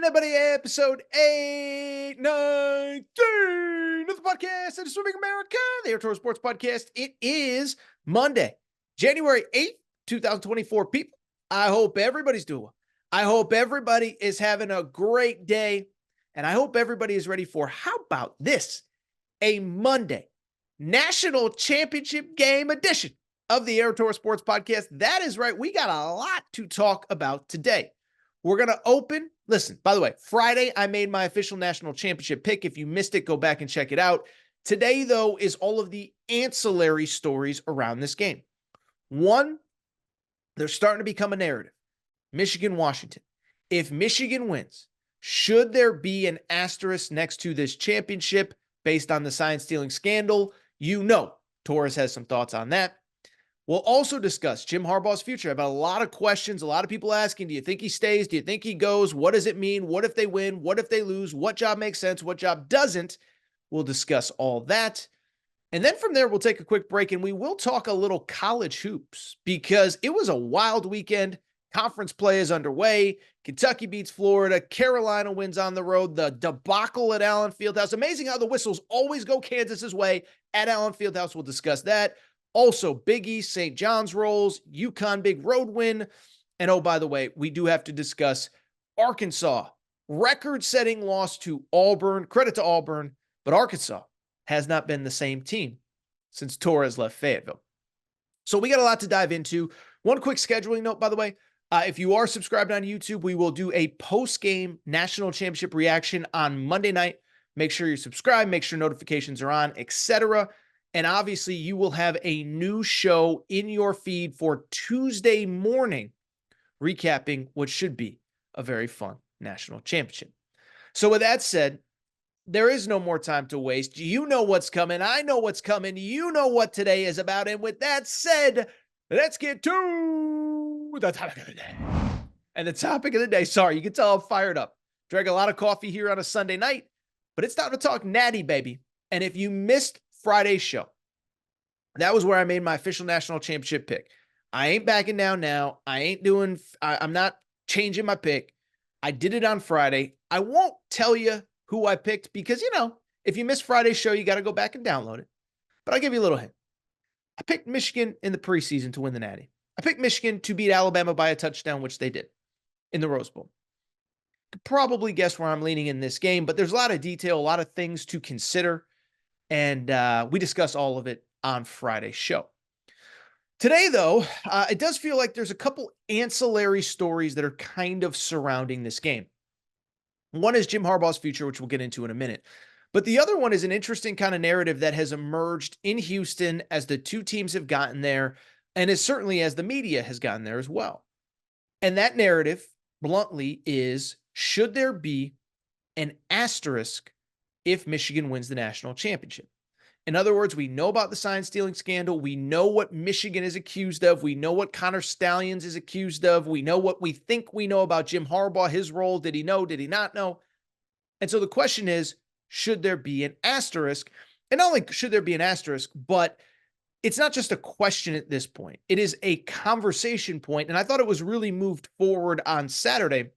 Everybody, episode 819 of the podcast that is Swimming America, the Torres Sports Podcast. It is Monday, January 8th, 2024. People, I hope everybody's doing well. I hope everybody is having a great day, and I hope everybody is ready for, how about this, a Monday National Championship Game edition of the Torres Sports Podcast. That is right. We got a lot to talk about today. We're going to open. Listen, by the way, Friday, I made my official national championship pick. If you missed it, go back and check it out. Today, though, is all of the ancillary stories around this game. One, they're starting to become a narrative. Michigan, Washington. If Michigan wins, should there be an asterisk next to this championship based on the sign-stealing scandal? You know, Torres has some thoughts on that. We'll also discuss Jim Harbaugh's future. I've had a lot of questions, a lot of people asking, do you think he stays? Do you think he goes? What does it mean? What if they win? What if they lose? What job makes sense? What job doesn't? We'll discuss all that. And then from there, we'll take a quick break and we will talk a little college hoops because it was a wild weekend. Conference play is underway. Kentucky beats Florida. Carolina wins on the road. The debacle at Allen Fieldhouse. Amazing how the whistles always go Kansas's way at Allen Fieldhouse. We'll discuss that. Also, Big East, St. John's rolls, UConn big road win. And oh, by the way, we do have to discuss Arkansas. Record-setting loss to Auburn. Credit to Auburn, but Arkansas has not been the same team since Torres left Fayetteville. So we got a lot to dive into. One quick scheduling note, by the way. If you are subscribed on YouTube, we will do a post-game national championship reaction on Monday night. Make sure you're subscribed, make sure notifications are on, etc. And obviously, you will have a new show in your feed for Tuesday morning, recapping what should be a very fun national championship. So with that said, there is no more time to waste. You know what's coming. I know what's coming. You know what today is about. And with that said, let's get to the topic of the day. And the topic of the day, sorry, you can tell I'm fired up. Drank a lot of coffee here on a Sunday night, but it's time to talk Natty, baby. And if you missed Friday's show, that was where I made my official national championship pick. I ain't backing down now. I'm not changing my pick. I did it on Friday. I won't tell you who I picked because, if you missed Friday's show, you got to go back and download it. But I'll give you a little hint. I picked Michigan in the preseason to win the Natty. I picked Michigan to beat Alabama by a touchdown, which they did in the Rose Bowl. You could probably guess where I'm leaning in this game, but there's a lot of detail, a lot of things to consider. And we discuss all of it on Friday's show. Today, though, it does feel like there's a couple ancillary stories that are kind of surrounding this game. One is Jim Harbaugh's future, which we'll get into in a minute. But the other one is an interesting kind of narrative that has emerged in Houston as the two teams have gotten there, and as certainly as the media has gotten there as well. And that narrative, bluntly, is should there be an asterisk if Michigan wins the national championship? In other words, we know about the sign-stealing scandal. We know what Michigan is accused of. We know what Connor Stalions is accused of. We know what we think we know about Jim Harbaugh, his role. Did he know? Did he not know? And so the question is, should there be an asterisk? And not only should there be an asterisk, but it's not just a question at this point. It is a conversation point, and I thought it was really moved forward on Saturday.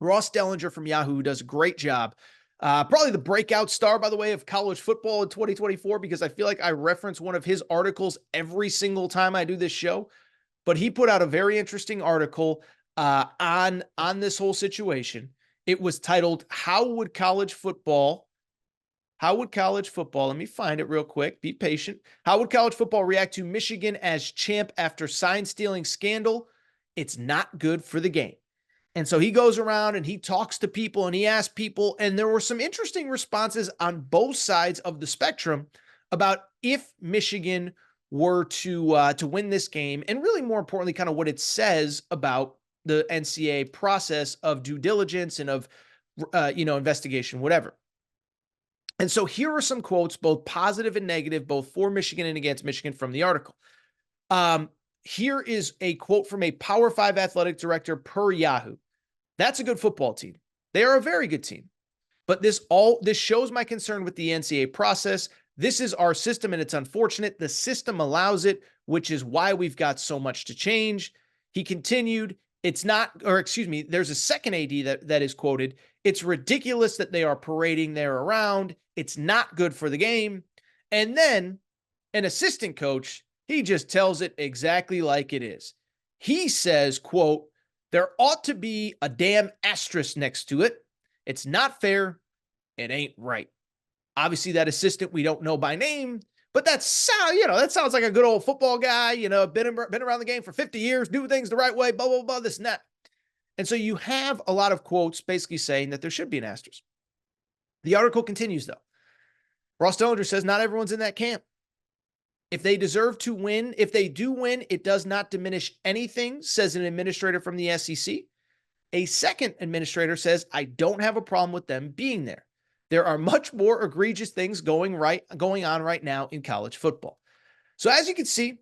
Ross Dellinger from Yahoo, who does a great job. Probably the breakout star, by the way, of college football in 2024, because I feel like I reference one of his articles every single time I do this show. But he put out a very interesting article on this whole situation. It was titled, How would college football, let me find it real quick, be patient. How would college football react to Michigan as champ after sign-stealing scandal? It's not good for the game. And so he goes around and he talks to people and he asks people, and there were some interesting responses on both sides of the spectrum about if Michigan were to win this game, and really more importantly, kind of what it says about the NCAA process of due diligence and of, investigation, whatever. And so here are some quotes, both positive and negative, both for Michigan and against Michigan from the article. Here is a quote from a Power 5 athletic director per Yahoo. That's a good football team. They are a very good team. But this shows my concern with the NCAA process. This is our system, and it's unfortunate. The system allows it, which is why we've got so much to change. He continued, It's not, or excuse me, there's a second AD that is quoted. It's ridiculous that they are parading there around. It's not good for the game. And then an assistant coach, he just tells it exactly like it is. He says, quote, there ought to be a damn asterisk next to it. It's not fair. It ain't right. Obviously, that assistant we don't know by name, but that sounds like a good old football guy, been around the game for 50 years, do things the right way, blah, blah, blah, this and that. And so you have a lot of quotes basically saying that there should be an asterisk. The article continues, though. Ross Dellinger says not everyone's in that camp. If they deserve to win, if they do win, it does not diminish anything, says an administrator from the SEC. A second administrator says, I don't have a problem with them being there. There are much more egregious things going on right now in college football. So as you can see,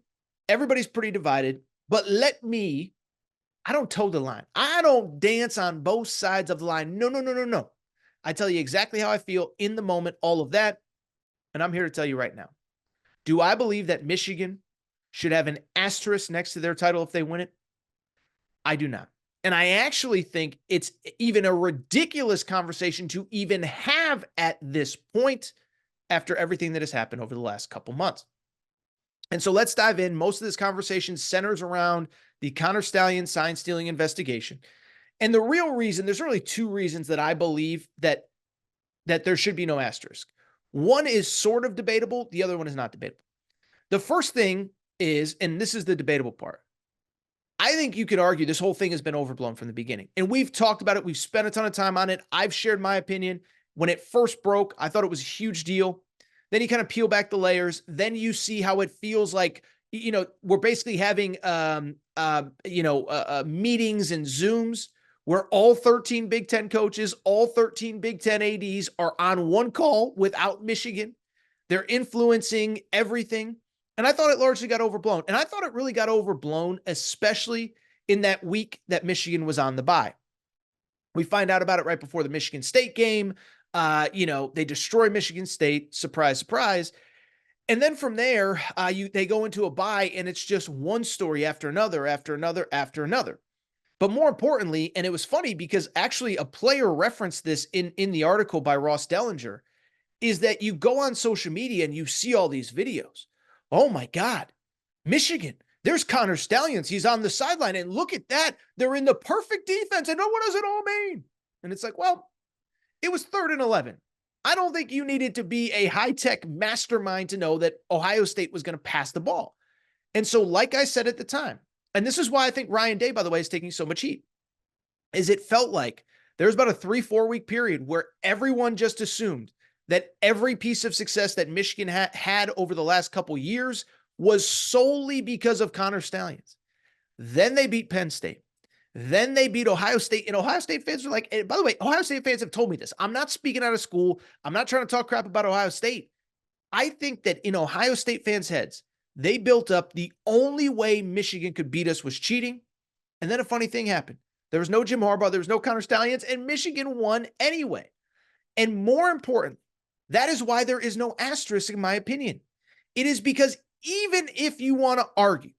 everybody's pretty divided, but I don't toe the line. I don't dance on both sides of the line. No. I tell you exactly how I feel in the moment, all of that. And I'm here to tell you right now. Do I believe that Michigan should have an asterisk next to their title if they win it? I do not. And I actually think it's even a ridiculous conversation to even have at this point after everything that has happened over the last couple months. And so let's dive in. Most of this conversation centers around the Connor Stallion sign stealing investigation. And the real reason, there's really two reasons that I believe that there should be no asterisk. One is sort of debatable. The other one is not debatable. The first thing is, and this is the debatable part, I think you could argue this whole thing has been overblown from the beginning. And we've talked about it. We've spent a ton of time on it. I've shared my opinion. When it first broke, I thought it was a huge deal. Then you kind of peel back the layers. Then you see how it feels like, we're basically having, meetings and Zooms where all 13 Big Ten coaches, all 13 Big Ten ADs are on one call without Michigan. They're influencing everything. And I thought it largely got overblown. And I thought it really got overblown, especially in that week that Michigan was on the bye. We find out about it right before the Michigan State game. They destroy Michigan State. Surprise, surprise. And then from there, they go into a bye, and it's just one story after another, after another, after another. But more importantly, and it was funny because actually a player referenced this in the article by Ross Dellinger, is that you go on social media and you see all these videos. Oh my God, Michigan, there's Connor Stallions. He's on the sideline, and look at that. They're in the perfect defense. And what does it all mean? And it's like, well, it was 3rd and 11. I don't think you needed to be a high-tech mastermind to know that Ohio State was going to pass the ball. And so, like I said at the time, and this is why I think Ryan Day, by the way, is taking so much heat, is it felt like there was about a 3-4 week period where everyone just assumed that every piece of success that Michigan had over the last couple years was solely because of Connor Stallions. Then they beat Penn State. Then they beat Ohio State. And Ohio State fans are like, and by the way, Ohio State fans have told me this. I'm not speaking out of school. I'm not trying to talk crap about Ohio State. I think that in Ohio State fans' heads, they built up the only way Michigan could beat us was cheating. And then a funny thing happened. There was no Jim Harbaugh. There was no Connor Stallions, and Michigan won anyway. And more important, that is why there is no asterisk, in my opinion. It is because even if you want to argue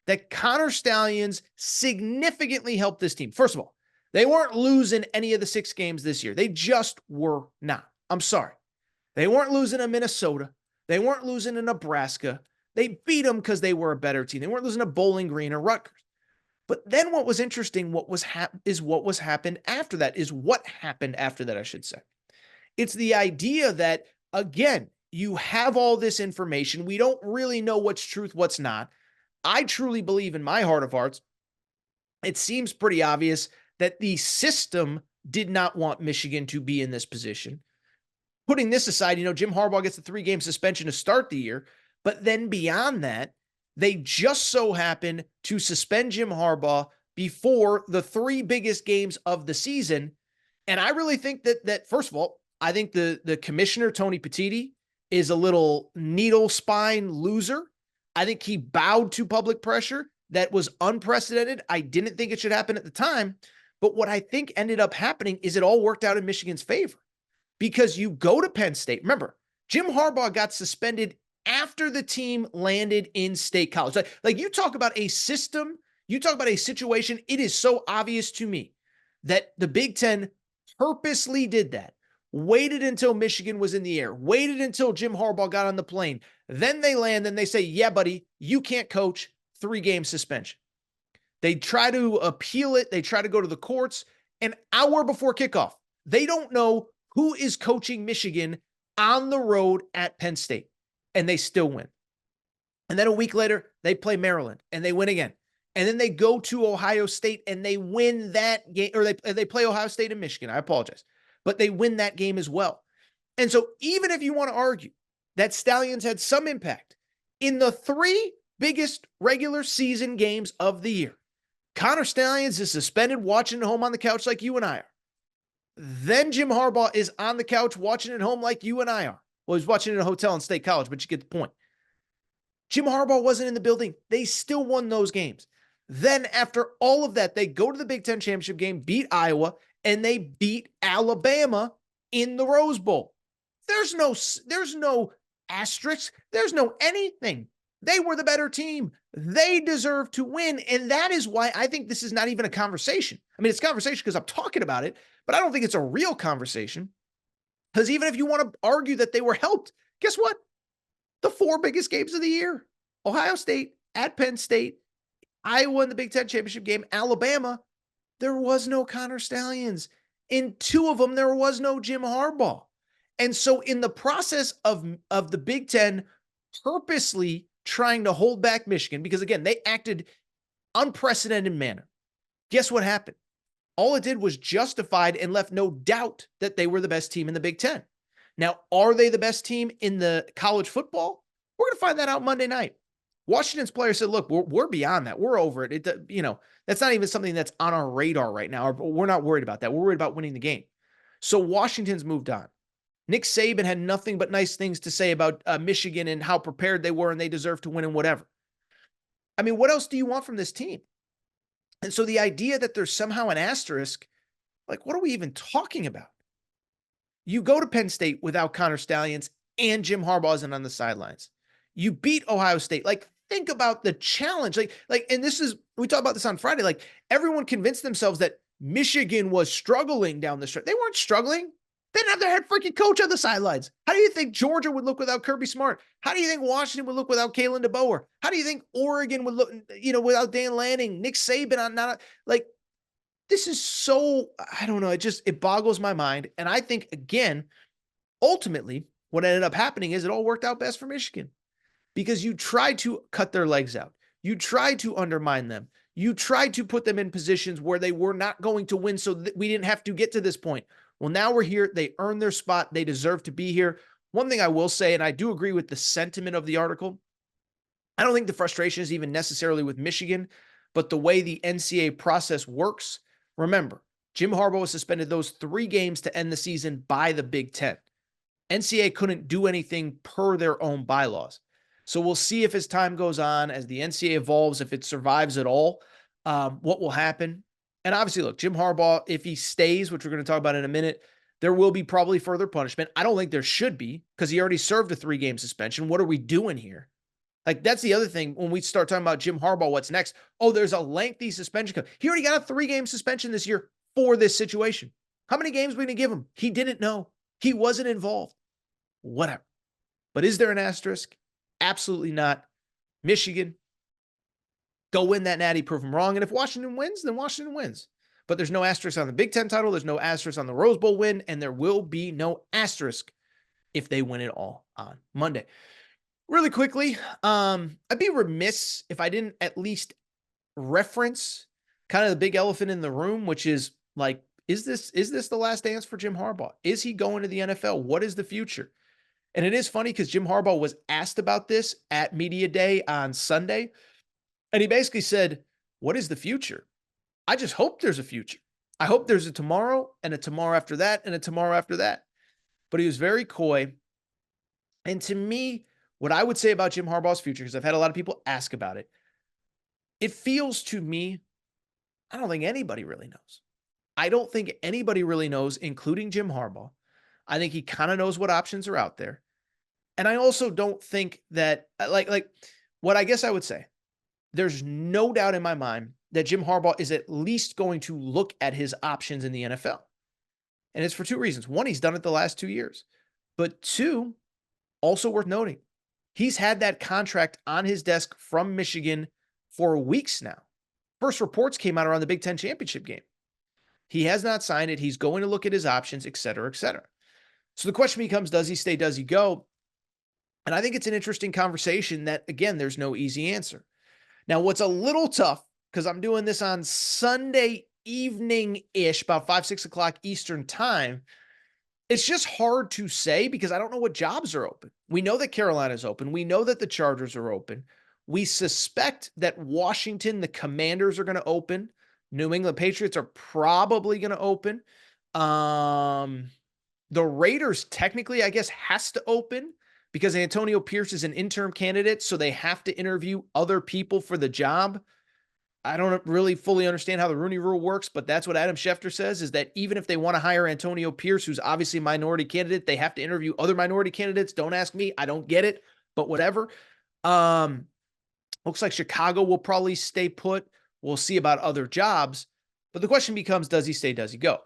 that Connor Stallions significantly helped this team, first of all, they weren't losing any of the 6 games this year. They just were not. I'm sorry. They weren't losing to Minnesota. They weren't losing to Nebraska. They beat them because they were a better team. They weren't losing to Bowling Green or Rutgers. But then what was interesting, what happened after that, I should say. It's the idea that, again, you have all this information. We don't really know what's truth, what's not. I truly believe in my heart of hearts, it seems pretty obvious that the system did not want Michigan to be in this position. Putting this aside, Jim Harbaugh gets a 3-game suspension to start the year. But then beyond that, they just so happen to suspend Jim Harbaugh before the 3 biggest games of the season. And I really think that first of all, I think the commissioner, Tony Petitti, is a little needle spine loser. I think he bowed to public pressure that was unprecedented. I didn't think it should happen at the time. But what I think ended up happening is it all worked out in Michigan's favor. Because you go to Penn State. Remember, Jim Harbaugh got suspended after the team landed in State College. Like you talk about a system You talk about a situation, it is so obvious to me that the Big Ten purposely did that. Waited until Michigan was in the air, waited until Jim Harbaugh got on the plane. Then they land and they say, yeah, buddy, you can't coach, 3-game suspension. They try to appeal it. They try to go to the courts an hour before kickoff. They don't know who is coaching Michigan on the road at Penn State, and they still win. And then a week later, they play Maryland, and they win again. And then they go to Ohio State, and they win that game, or they play Ohio State and Michigan. I apologize. But they win that game as well. And so even if you want to argue that Stallions had some impact in the 3 biggest regular season games of the year, Connor Stallions is suspended watching at home on the couch like you and I are. Then Jim Harbaugh is on the couch watching at home like you and I are. Well, he's watching in a hotel in State College, but you get the point. Jim Harbaugh wasn't in the building. They still won those games. Then after all of that, they go to the Big Ten championship game, beat Iowa, and they beat Alabama in the Rose Bowl. There's no asterisk. There's no anything. They were the better team. They deserve to win. And that is why I think this is not even a conversation. I mean, it's a conversation because I'm talking about it, but I don't think it's a real conversation. Because even if you want to argue that they were helped, guess what? The 4 biggest games of the year, Ohio State, at Penn State, Iowa in the Big Ten championship game, Alabama, there was no Connor Stallions. In 2 of them, there was no Jim Harbaugh. And so in the process of the Big Ten purposely trying to hold back Michigan, because again, they acted unprecedented manner. Guess what happened? All it did was justified and left no doubt that they were the best team in the Big Ten. Now, are they the best team in the college football? We're going to find that out Monday night. Washington's players said, look, we're beyond that. We're over it. That's not even something that's on our radar right now. We're not worried about that. We're worried about winning the game. So Washington's moved on. Nick Saban had nothing but nice things to say about Michigan and how prepared they were and they deserve to win and whatever. I mean, what else do you want from this team? And so the idea that there's somehow an asterisk, like, what are we even talking about? You go to Penn State without Connor Stallions and Jim Harbaugh isn't on the sidelines. You beat Ohio State. Like, think about the challenge. And this is, we talked about this on Friday. Like, everyone convinced themselves that Michigan was struggling down the stretch. They weren't struggling. They didn't have their head freaking coach on the sidelines. How do you think Georgia would look without Kirby Smart? How do you think Washington would look without Kalen DeBoer? How do you think Oregon would look, without Dan Lanning, Nick Saban on not like, this is so, I don't know. It boggles my mind. And I think, again, ultimately, what ended up happening is it all worked out best for Michigan because you tried to cut their legs out. You tried to undermine them. You tried to put them in positions where they were not going to win so that we didn't have to get to this point. Well, now we're here. They earned their spot. They deserve to be here. One thing I will say, and I do agree with the sentiment of the article, I don't think the frustration is even necessarily with Michigan, but the way the NCAA process works. Remember, Jim Harbaugh was suspended those 3 games to end the season by the Big Ten. NCAA couldn't do anything per their own bylaws. So we'll see if as time goes on, as the NCAA evolves, if it survives at all, what will happen. And obviously, look, Jim Harbaugh, if he stays, which we're going to talk about in a minute, there will be probably further punishment. I don't think there should be because he already served a 3-game suspension. What are we doing here? Like, that's the other thing when we start talking about Jim Harbaugh, what's next? Oh, there's a lengthy suspension. He already got a 3-game suspension this year for this situation. How many games are we going to give him? He didn't know. He wasn't involved. Whatever. But is there an asterisk? Absolutely not. Michigan, go win that natty, prove them wrong. And if Washington wins, then Washington wins. But there's no asterisk on the Big Ten title. There's no asterisk on the Rose Bowl win. And there will be no asterisk if they win it all on Monday. Really quickly, I'd be remiss if I didn't at least reference kind of the big elephant in the room, which is like, is this the last dance for Jim Harbaugh? Is he going to the NFL? What is the future? And it is funny because Jim Harbaugh was asked about this at Media Day on Sunday. And he basically said, what is the future? I just hope there's a future. I hope there's a tomorrow and a tomorrow after that and a tomorrow after that. But he was very coy. And to me, what I would say about Jim Harbaugh's future, because I've had a lot of people ask about it, it feels to me, I don't think anybody really knows. I don't think anybody really knows, including Jim Harbaugh. I think he kind of knows what options are out there. And I also don't think that, like what I guess I would say, there's no doubt in my mind that Jim Harbaugh is at least going to look at his options in the NFL. And it's for two reasons. One, he's done it the last 2 years. But two, also worth noting, he's had that contract on his desk from Michigan for weeks now. First reports came out around the Big Ten championship game. He has not signed it. He's going to look at his options, et cetera, et cetera. So the question becomes, does he stay? Does he go? And I think it's an interesting conversation that, again, there's no easy answer. Now, what's a little tough, because I'm doing this on Sunday evening-ish, about 5, 6 o'clock Eastern time, it's just hard to say because I don't know what jobs are open. We know that Carolina's open. We know that the Chargers are open. We suspect that Washington, the Commanders are going to open. New England Patriots are probably going to open. The Raiders technically, I guess, has to open because Antonio Pierce is an interim candidate, so they have to interview other people for the job. I don't really fully understand how the Rooney Rule works, but that's what Adam Schefter says, is that even if they want to hire Antonio Pierce, who's obviously a minority candidate, they have to interview other minority candidates. Don't ask me. I don't get it, but whatever. Looks like Chicago will probably stay put. We'll see about other jobs. But the question becomes, does he stay? Does he go?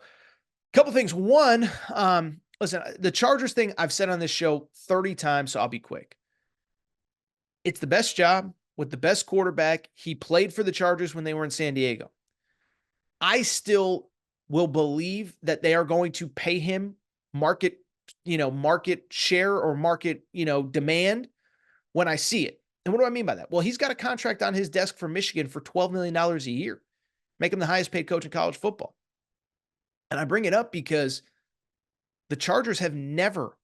Couple things. One, listen, the Chargers thing I've said on this show 30 times, so I'll be quick. It's the best job with the best quarterback. He played for the Chargers when they were in San Diego. I still will believe that they are going to pay him market share or market, demand when I see it. And what do I mean by that? Well, he's got a contract on his desk for Michigan for $12 million a year, make him the highest paid coach in college football. And I bring it up because the Chargers have never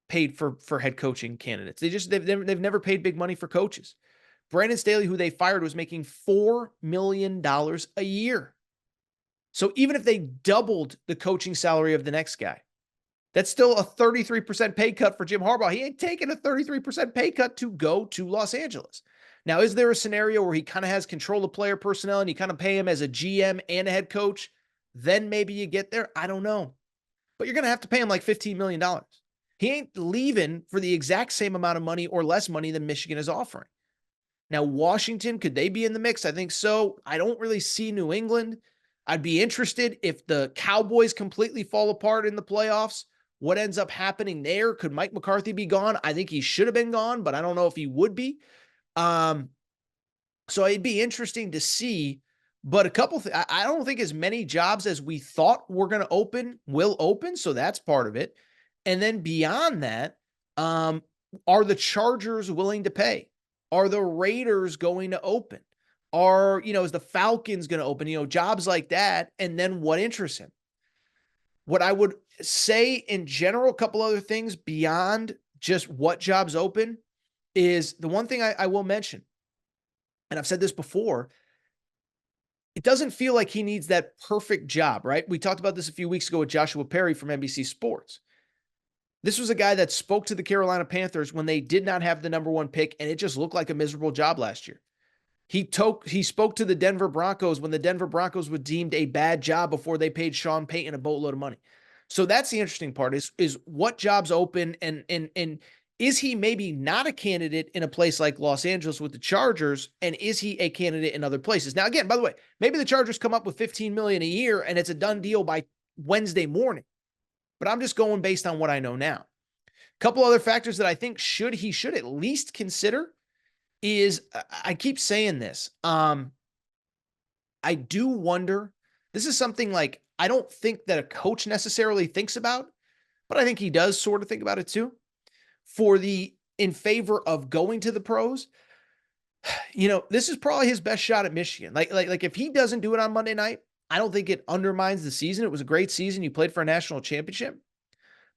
paid for head coaching candidates. They've never paid big money for coaches. Brandon Staley, who they fired, was making $4 million a year. So even if they doubled the coaching salary of the next guy, that's still a 33% pay cut for Jim Harbaugh. He ain't taking a 33% pay cut to go to Los Angeles. Now, is there a scenario where he kind of has control of player personnel and you kind of pay him as a GM and a head coach? Then maybe you get there. I don't know. But you're going to have to pay him like $15 million. He ain't leaving for the exact same amount of money or less money than Michigan is offering. Now, Washington, could they be in the mix? I think so. I don't really see New England. I'd be interested if the Cowboys completely fall apart in the playoffs. What ends up happening there? Could Mike McCarthy be gone? I think he should have been gone, but I don't know if he would be. So it'd be interesting to see. But a couple I don't think as many jobs as we thought were going to open will open. So that's part of it. And then beyond that, are the Chargers willing to pay? Are the Raiders going to open? Is the Falcons going to open? Jobs like that. And then what interests him? What I would say in general, a couple other things beyond just what jobs open is the one thing I will mention, and I've said this before, it doesn't feel like he needs that perfect job, right? We talked about this a few weeks ago with Joshua Perry from NBC Sports. This was a guy that spoke to the Carolina Panthers when they did not have the number one pick, and it just looked like a miserable job last year. He spoke to the Denver Broncos when the Denver Broncos were deemed a bad job before they paid Sean Payton a boatload of money. So that's the interesting part is what jobs open and is he maybe not a candidate in a place like Los Angeles with the Chargers, and is he a candidate in other places? Now, again, by the way, maybe the Chargers come up with $15 million a year and it's a done deal by Wednesday morning, but I'm just going based on what I know now. A couple other factors that I think he should at least consider is, I keep saying this. I do wonder, this is something like, I don't think that a coach necessarily thinks about, but I think he does sort of think about it too. In favor of going to the pros, this is probably his best shot at Michigan. Like if he doesn't do it on Monday night, I don't think it undermines the season. It was a great season. You played for a national championship.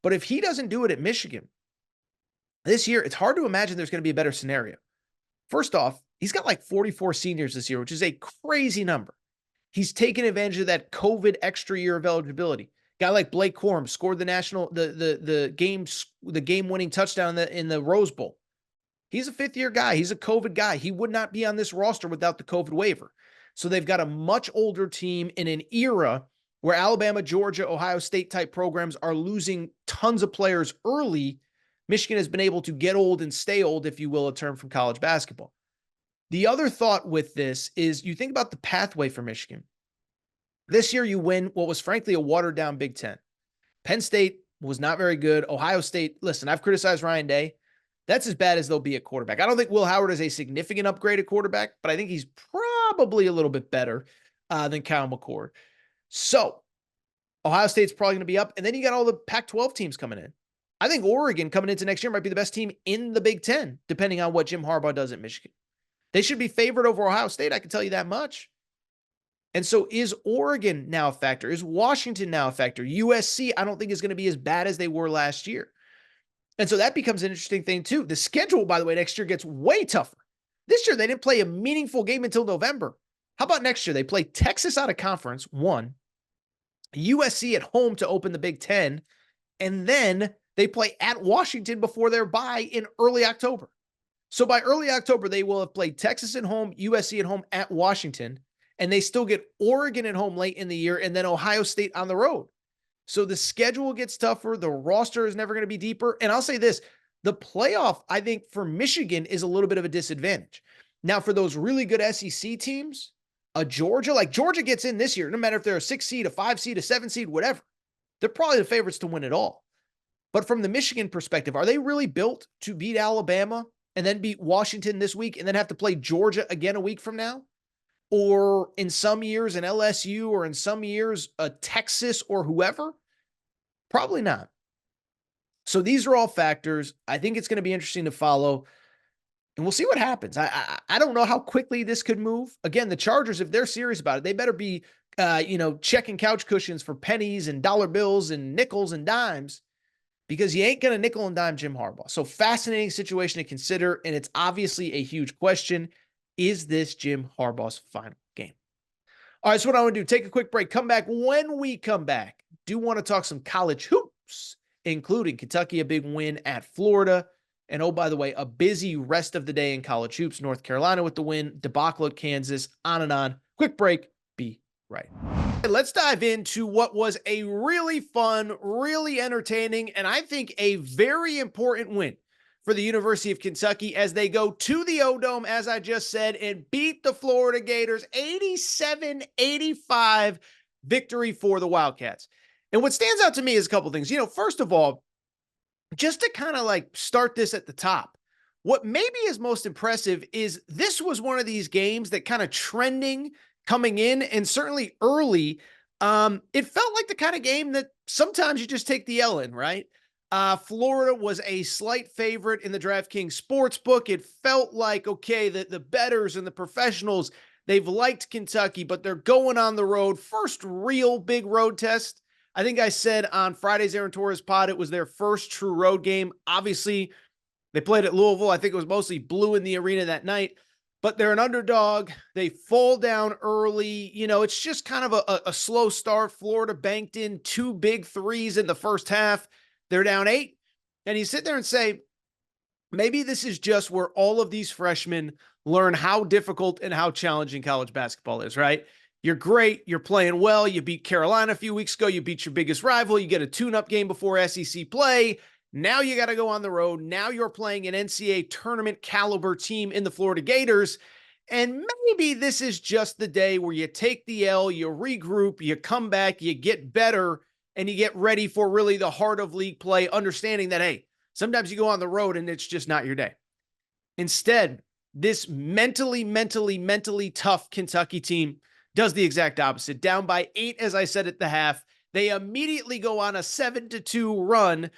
But if he doesn't do it at Michigan this year, it's hard to imagine there's going to be a better scenario. First off, he's got like 44 seniors this year, which is a crazy number. He's taken advantage of that COVID extra year of eligibility. Guy like Blake Corum scored the game-winning touchdown in the Rose Bowl. He's a fifth-year guy. He's a COVID guy. He would not be on this roster without the COVID waiver. So they've got a much older team in an era where Alabama, Georgia, Ohio State type programs are losing tons of players early. Michigan has been able to get old and stay old, if you will, a term from college basketball. The other thought with this is you think about the pathway for Michigan. This year you win what was frankly a watered down Big Ten. Penn State was not very good. Ohio State, listen, I've criticized Ryan Day. That's as bad as they'll be at quarterback. I don't think Will Howard is a significant upgrade at quarterback, but I think he's probably a little bit better than Kyle McCord. So Ohio State's probably going to be up. And then you got all the Pac-12 teams coming in. I think Oregon coming into next year might be the best team in the Big Ten, depending on what Jim Harbaugh does at Michigan. They should be favored over Ohio State. I can tell you that much. And so is Oregon now a factor? Is Washington now a factor? USC, I don't think is going to be as bad as they were last year. And so that becomes an interesting thing too. The schedule, by the way, next year gets way tougher. This year, they didn't play a meaningful game until November. How about next year? They play Texas out of conference, one, USC at home to open the Big Ten, and then they play at Washington before their bye in early October. So by early October, they will have played Texas at home, USC at home, at Washington, and they still get Oregon at home late in the year, and then Ohio State on the road. So the schedule gets tougher. The roster is never going to be deeper. And I'll say this, the playoff, I think, for Michigan is a little bit of a disadvantage. Now, for those really good SEC teams, Georgia, like Georgia gets in this year, no matter if they're a 6 seed, a 5 seed, a 7 seed, whatever, they're probably the favorites to win it all. But from the Michigan perspective, are they really built to beat Alabama and then beat Washington this week and then have to play Georgia again a week from now? Or in some years an LSU, or in some years a Texas or whoever? Probably not. So these are all factors. I think it's going to be interesting to follow, and we'll see what happens. I don't know how quickly this could move. Again, the Chargers, if they're serious about it, they better be checking couch cushions for pennies and dollar bills and nickels and dimes, because you ain't going to nickel and dime Jim Harbaugh. So fascinating situation to consider, and it's obviously a huge question. Is this Jim Harbaugh's final game? All right, so what I want to do, take a quick break, come back. When we come back, do want to talk some college hoops, including Kentucky, a big win at Florida. And oh, by the way, a busy rest of the day in college hoops. North Carolina with the win, debacle at Kansas, on and on. Quick break, be right. Let's dive into what was a really fun, really entertaining, and I think a very important win for the University of Kentucky as they go to the O-Dome, as I just said, and beat the Florida Gators. 87-85 victory for the Wildcats. And what stands out to me is a couple things. First of all, just to kind of like start this at the top, what maybe is most impressive is this was one of these games that kind of trending coming in, and certainly early, it felt like the kind of game that sometimes you just take the L in, right? Florida was a slight favorite in the DraftKings Sportsbook. It felt like, okay, the bettors and the professionals, they've liked Kentucky, but they're going on the road. First real big road test. I think I said on Friday's Aaron Torres pod, it was their first true road game. Obviously, they played at Louisville. I think it was mostly blue in the arena that night, but they're an underdog. They fall down early. It's just kind of a slow start. Florida banked in 2 big threes in the first half. They're down 8. And you sit there and say, maybe this is just where all of these freshmen learn how difficult and how challenging college basketball is, right? You're great. You're playing well. You beat Carolina a few weeks ago. You beat your biggest rival. You get a tune-up game before SEC play. Now you got to go on the road. Now you're playing an NCAA tournament caliber team in the Florida Gators. And maybe this is just the day where you take the L, you regroup, you come back, you get better, and you get ready for really the heart of league play, understanding that, hey, sometimes you go on the road and it's just not your day. Instead, this mentally tough Kentucky team does the exact opposite. Down by 8, as I said at the half, they immediately go on a 7-2 run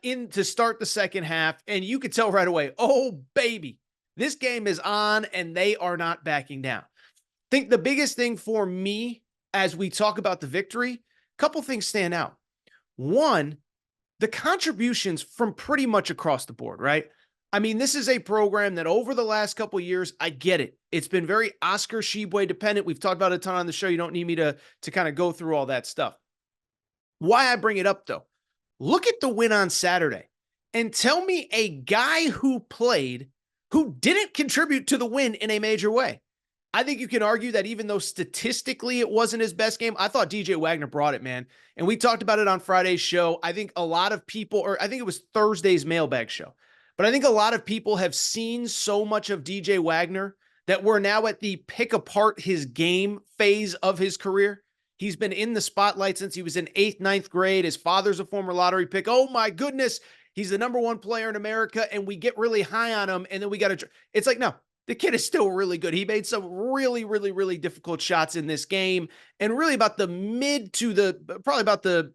in to start the second half, and you could tell right away, oh, baby, this game is on, and they are not backing down. I think the biggest thing for me as we talk about the victory, couple things stand out. One, the contributions from pretty much across the board, right? I mean, this is a program that over the last couple of years, I get it. It's been very Oscar Tshiebwe dependent. We've talked about it a ton on the show. You don't need me to kind of go through all that stuff. Why I bring it up, though, look at the win on Saturday and tell me a guy who played who didn't contribute to the win in a major way. I think you can argue that even though statistically it wasn't his best game, I thought DJ Wagner brought it, man. And we talked about it on Friday's show. I think a lot of people, or I think it was Thursday's mailbag show, but I think a lot of people have seen so much of DJ Wagner that we're now at the pick apart his game phase of his career. He's been in the spotlight since he was in 8th, 9th grade. His father's a former lottery pick. Oh my goodness. He's the number one player in America, and we get really high on him, and then we got to. It's like, no, the kid is still really good. He made some really, really, really difficult shots in this game, and really about the probably about the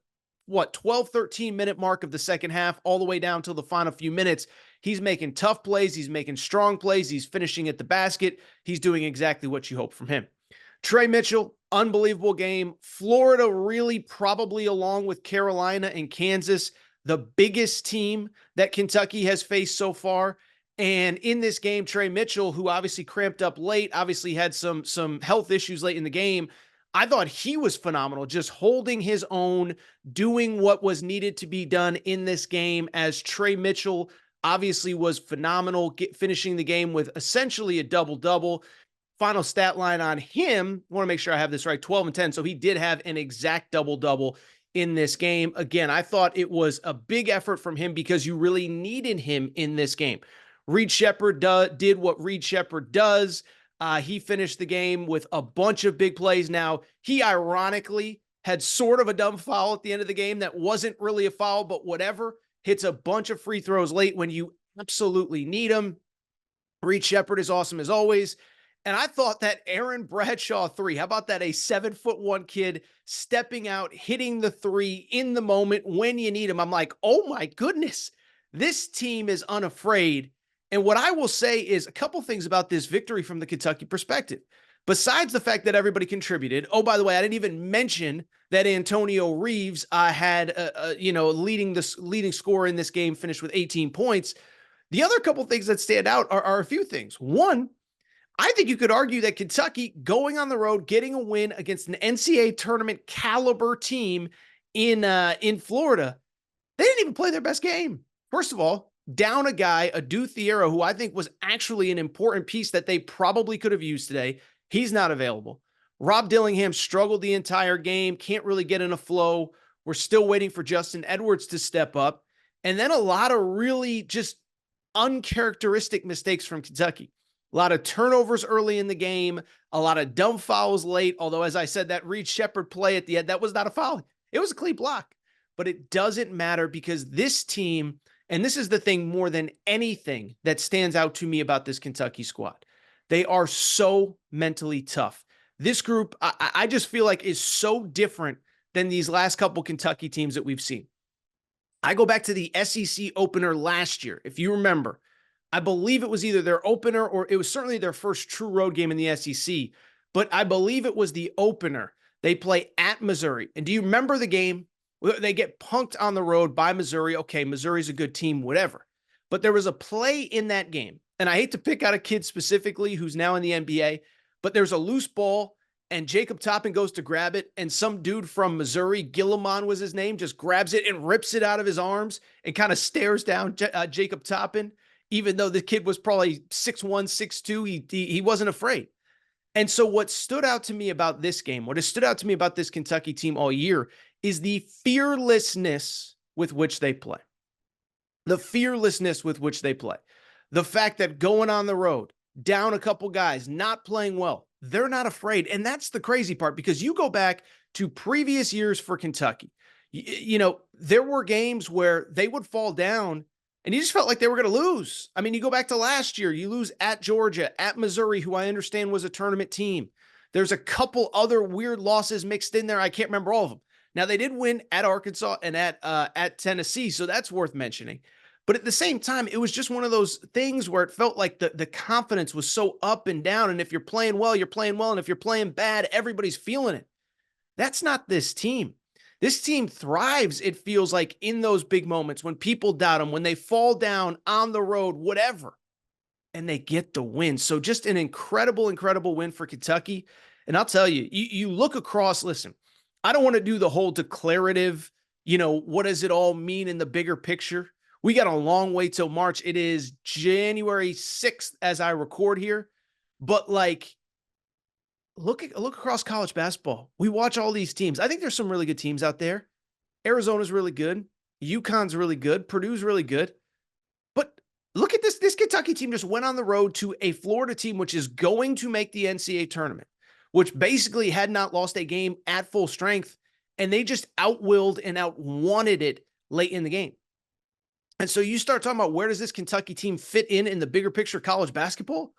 12, 13-minute mark of the second half, all the way down till the final few minutes. He's making tough plays. He's making strong plays. He's finishing at the basket. He's doing exactly what you hope from him. Trey Mitchell, unbelievable game. Florida really probably, along with Carolina and Kansas, the biggest team that Kentucky has faced so far. And in this game, Trey Mitchell, who obviously cramped up late, obviously had some health issues late in the game, I thought he was phenomenal, just holding his own, doing what was needed to be done in this game, as Trey Mitchell obviously was phenomenal, finishing the game with essentially a double-double. Final stat line on him, I want to make sure I have this right, 12 and 10. So he did have an exact double-double in this game. Again, I thought it was a big effort from him because you really needed him in this game. Reed Sheppard did what Reed Sheppard does. He finished the game with a bunch of big plays. Now, he ironically had sort of a dumb foul at the end of the game that wasn't really a foul, but whatever. Hits a bunch of free throws late when you absolutely need them. Reed Sheppard is awesome as always. And I thought that Aaron Bradshaw 3, how about that? A 7'1" kid stepping out, hitting the 3 in the moment when you need him. I'm like, oh my goodness, this team is unafraid. And what I will say is a couple things about this victory from the Kentucky perspective. Besides the fact that everybody contributed. Oh, by the way, I didn't even mention that Antonio Reeves had, leading scorer in this game, finished with 18 points. The other couple things that stand out are a few things. One, I think you could argue that Kentucky going on the road, getting a win against an NCAA tournament caliber team in Florida, they didn't even play their best game. First of all, down a guy, Adu Thiero, who I think was actually an important piece that they probably could have used today. He's not available. Rob Dillingham struggled the entire game, can't really get in a flow. We're still waiting for Justin Edwards to step up. And then a lot of really just uncharacteristic mistakes from Kentucky. A lot of turnovers early in the game, a lot of dumb fouls late. Although, as I said, that Reed Sheppard play at the end, that was not a foul. It was a clean block. But it doesn't matter because this team, and this is the thing more than anything that stands out to me about this Kentucky squad, they are so mentally tough. This group, I just feel like, is so different than these last couple Kentucky teams that we've seen. I go back to the SEC opener last year. If you remember, I believe it was either their opener or it was certainly their first true road game in the SEC, but I believe it was the opener. They play at Missouri. And do you remember the game? They get punked on the road by Missouri. Okay, Missouri's a good team, whatever. But there was a play in that game, and I hate to pick out a kid specifically who's now in the NBA, but there's a loose ball, and Jacob Toppin goes to grab it, and some dude from Missouri, Gilliman was his name, just grabs it and rips it out of his arms and kind of stares down Jacob Toppin. Even though the kid was probably 6'1", 6'2", he wasn't afraid. And so what stood out to me about this game, what has stood out to me about this Kentucky team all year is the fearlessness with which they play. The fearlessness with which they play. The fact that going on the road, down a couple guys, not playing well, they're not afraid. And that's the crazy part, because you go back to previous years for Kentucky. There were games where they would fall down and you just felt like they were going to lose. I mean, you go back to last year, you lose at Georgia, at Missouri, who I understand was a tournament team. There's a couple other weird losses mixed in there. I can't remember all of them. Now, they did win at Arkansas and at Tennessee, so that's worth mentioning. But at the same time, it was just one of those things where it felt like the confidence was so up and down. And if you're playing well, you're playing well. And if you're playing bad, everybody's feeling it. That's not this team. This team thrives, it feels like, in those big moments when people doubt them, when they fall down on the road, whatever, and they get the win. So just an incredible, incredible win for Kentucky. And I'll tell you, you look across, listen, I don't want to do the whole declarative, what does it all mean in the bigger picture? We got a long way till March. It is January 6th as I record here. But look across college basketball. We watch all these teams. I think there's some really good teams out there. Arizona's really good. UConn's really good. Purdue's really good. But Look at this. This Kentucky team just went on the road to a Florida team, which is going to make the NCAA tournament, which basically had not lost a game at full strength. And they just outwilled and outwanted it late in the game. And so you start talking about, where does this Kentucky team fit in the bigger picture of college basketball?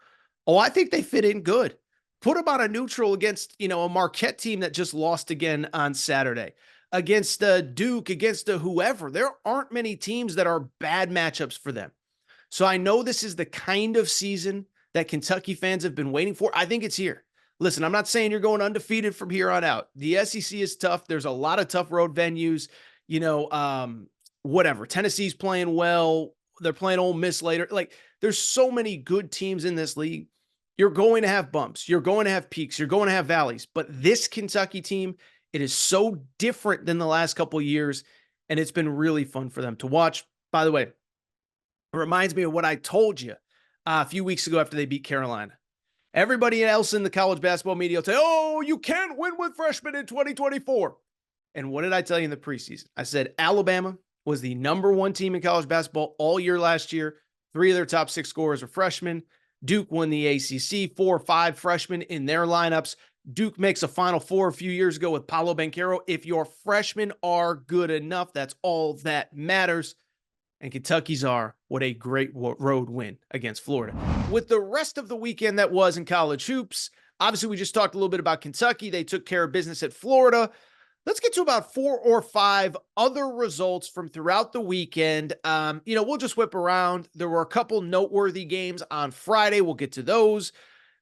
Oh, I think they fit in good. Put them on a neutral against, a Marquette team that just lost again on Saturday, against Duke, against whoever. There aren't many teams that are bad matchups for them. So I know this is the kind of season that Kentucky fans have been waiting for. I think it's here. Listen, I'm not saying you're going undefeated from here on out. The SEC is tough. There's a lot of tough road venues. Whatever. Tennessee's playing well. They're playing Ole Miss later. Like, there's so many good teams in this league. You're going to have bumps. You're going to have peaks. You're going to have valleys. But this Kentucky team, it is so different than the last couple of years, and it's been really fun for them to watch. By the way, it reminds me of what I told you a few weeks ago after they beat Carolina. Everybody else in the college basketball media will say, oh, you can't win with freshmen in 2024. And what did I tell you in the preseason? I said Alabama was the number one team in college basketball all year last year. 3 of their top 6 scorers are freshmen. Duke won the ACC, 4 or 5 freshmen in their lineups. Duke makes a Final Four a few years ago with Paolo Banchero. If your freshmen are good enough, that's all that matters. And Kentucky's are. What a great road win against Florida. With the rest of the weekend that was in college hoops, obviously we just talked a little bit about Kentucky. They took care of business at Florida. Let's get to about 4 or 5 other results from throughout the weekend. We'll just whip around. There were a couple noteworthy games on Friday. We'll get to those.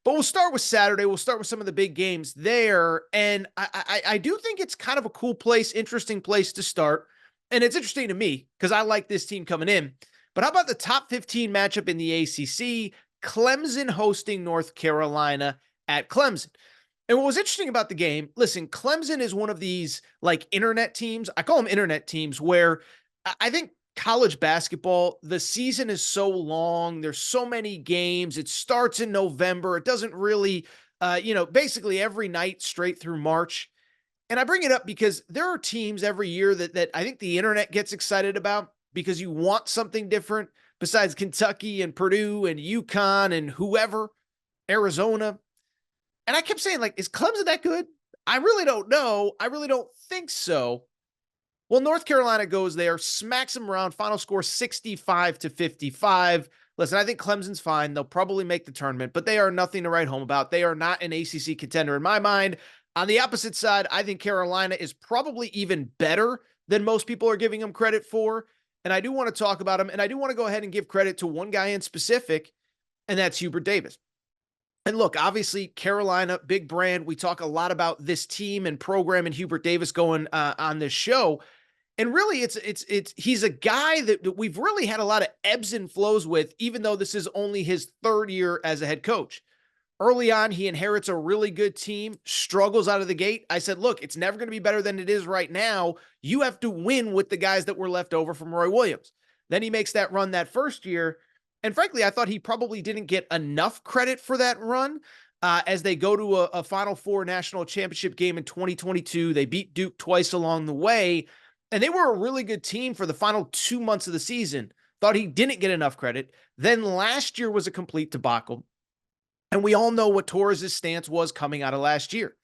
But we'll start with Saturday. We'll start with some of the big games there. And I do think it's kind of a cool place, interesting place to start. And it's interesting to me because I like this team coming in. But how about the top 15 matchup in the ACC? Clemson hosting North Carolina at Clemson. And what was interesting about the game, listen, Clemson is one of these like internet teams. I call them internet teams where I think college basketball, the season is so long. There's so many games. It starts in November. It doesn't really, basically every night straight through March. And I bring it up because there are teams every year that I think the internet gets excited about because you want something different besides Kentucky and Purdue and UConn and whoever, Arizona. And I kept saying, like, is Clemson that good? I really don't know. I really don't think so. Well, North Carolina goes there, smacks them around, final score 65-55. Listen, I think Clemson's fine. They'll probably make the tournament, but they are nothing to write home about. They are not an ACC contender in my mind. On the opposite side, I think Carolina is probably even better than most people are giving them credit for. And I do want to talk about them, and I do want to go ahead and give credit to one guy in specific, and that's Hubert Davis. And look, obviously, Carolina, big brand. We talk a lot about this team and program and Hubert Davis going on this show. And really, he's a guy that we've really had a lot of ebbs and flows with, even though this is only his 3rd year as a head coach. Early on, he inherits a really good team, struggles out of the gate. I said, look, it's never going to be better than it is right now. You have to win with the guys that were left over from Roy Williams. Then he makes that run that first year. And frankly, I thought he probably didn't get enough credit for that run as they go to a Final Four national championship game in 2022. They beat Duke twice along the way, and they were a really good team for the final 2 months of the season. Thought he didn't get enough credit. Then last year was a complete debacle. And we all know what Torres' stance was coming out of last year.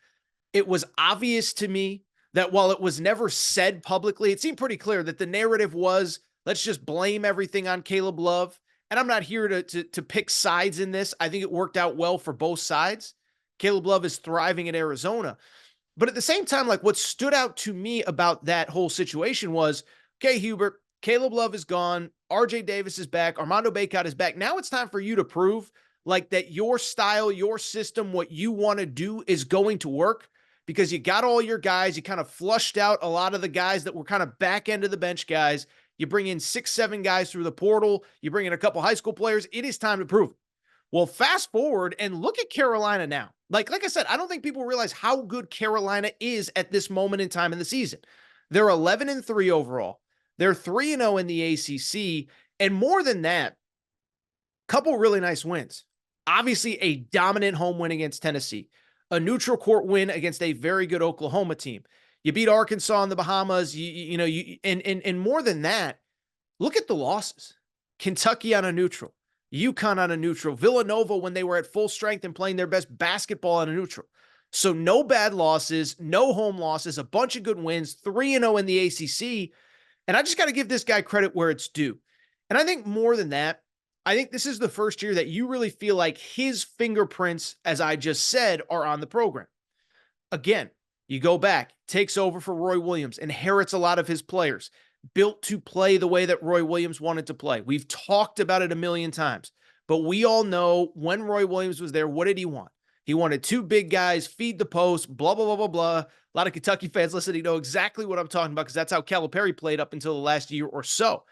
It was obvious to me that while it was never said publicly, it seemed pretty clear that the narrative was, let's just blame everything on Caleb Love. And I'm not here to pick sides in this. I think it worked out well for both sides. Caleb Love is thriving in Arizona. But at the same time, like, what stood out to me about that whole situation was, okay, Hubert, Caleb Love is gone. RJ Davis is back. Armando Bacot is back. Now it's time for you to prove like that your style, your system, what you want to do is going to work, because you got all your guys. You kind of flushed out a lot of the guys that were kind of back end of the bench guys. You bring in 6, 7 guys through the portal. You bring in a couple high school players. It is time to prove it. Well, fast forward and look at Carolina now. Like I said, I don't think people realize how good Carolina is at this moment in time in the season. They're 11-3 overall. They're 3-0 in the ACC. And more than that, couple really nice wins. Obviously, a dominant home win against Tennessee, a neutral court win against a very good Oklahoma team. You beat Arkansas in the Bahamas, and more than that, look at the losses. Kentucky on a neutral, UConn on a neutral, Villanova when they were at full strength and playing their best basketball on a neutral. So no bad losses, no home losses, a bunch of good wins, 3-0 in the ACC. And I just got to give this guy credit where it's due. And I think more than that, I think this is the first year that you really feel like his fingerprints, as I just said, are on the program. Again, you go back, takes over for Roy Williams, inherits a lot of his players, built to play the way that Roy Williams wanted to play. We've talked about it a million times, but we all know when Roy Williams was there, what did he want? He wanted two big guys, feed the post, blah, blah, blah, blah, blah. A lot of Kentucky fans listening know exactly what I'm talking about because that's how Calipari played up until the last year or so.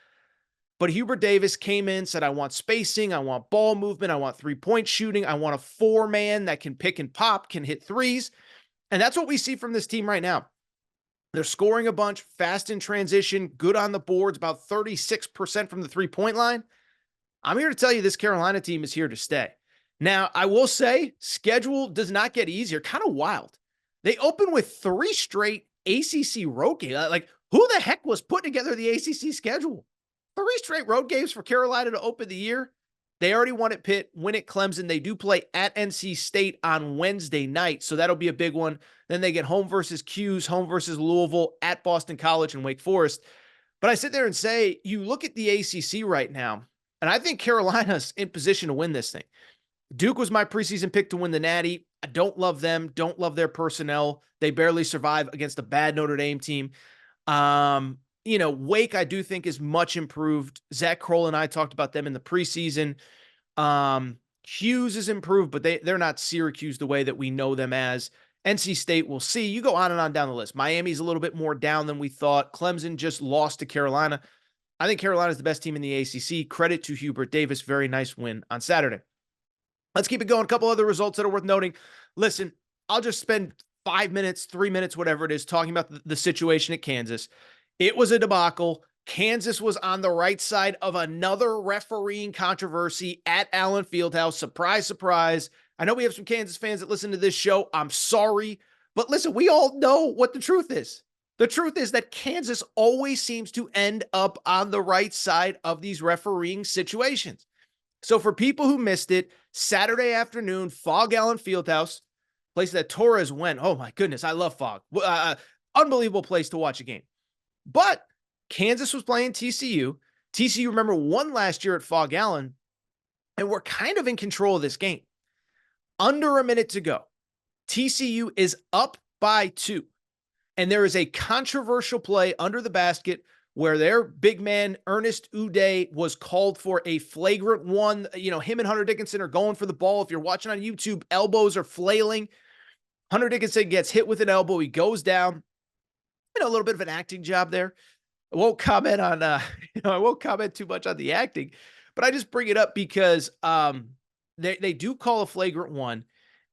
But Hubert Davis came in, said, I want spacing, I want ball movement, I want three-point shooting, I want a four-man that can pick and pop, can hit threes. And that's what we see from this team right now. They're scoring a bunch, fast in transition, good on the boards, about 36% from the three-point line. I'm here to tell you this Carolina team is here to stay. Now, I will say, schedule does not get easier. Kind of wild. They open with 3 straight ACC road games. Like, who the heck was putting together the ACC schedule? 3 straight road games for Carolina to open the year. They already won at Pitt, win at Clemson. They do play at NC State on Wednesday night, so that'll be a big one. Then they get home versus Q's, home versus Louisville, at Boston College and Wake Forest. But I sit there and say, you look at the ACC right now, and I think Carolina's in position to win this thing. Duke was my preseason pick to win the Natty. I don't love them, don't love their personnel. They barely survive against a bad Notre Dame team. Wake, I do think, is much improved. Zach Kroll and I talked about them in the preseason. Hughes is improved, but they're not Syracuse the way that we know them as. NC State, we'll see. You go on and on down the list. Miami's a little bit more down than we thought. Clemson just lost to Carolina. I think Carolina's the best team in the ACC. Credit to Hubert Davis. Very nice win on Saturday. Let's keep it going. A couple other results that are worth noting. Listen, I'll just spend 5 minutes, 3 minutes, whatever it is, talking about the situation at Kansas. It was a debacle. Kansas was on the right side of another refereeing controversy at Allen Fieldhouse. Surprise, surprise. I know we have some Kansas fans that listen to this show. I'm sorry. But listen, we all know what the truth is. The truth is that Kansas always seems to end up on the right side of these refereeing situations. So for people who missed it, Saturday afternoon, Phog Allen Fieldhouse, place that Torres went. Oh my goodness, I love Phog. Unbelievable place to watch a game. But Kansas was playing TCU. TCU, remember, won last year at Phog Allen, and we're kind of in control of this game. Under a minute to go. TCU is up by 2. And there is a controversial play under the basket where their big man, Ernest Uday, was called for a flagrant one. Him and Hunter Dickinson are going for the ball. If you're watching on YouTube, elbows are flailing. Hunter Dickinson gets hit with an elbow. He goes down. A little bit of an acting job there. I won't comment on, I won't comment too much on the acting, but I just bring it up because they do call a flagrant one.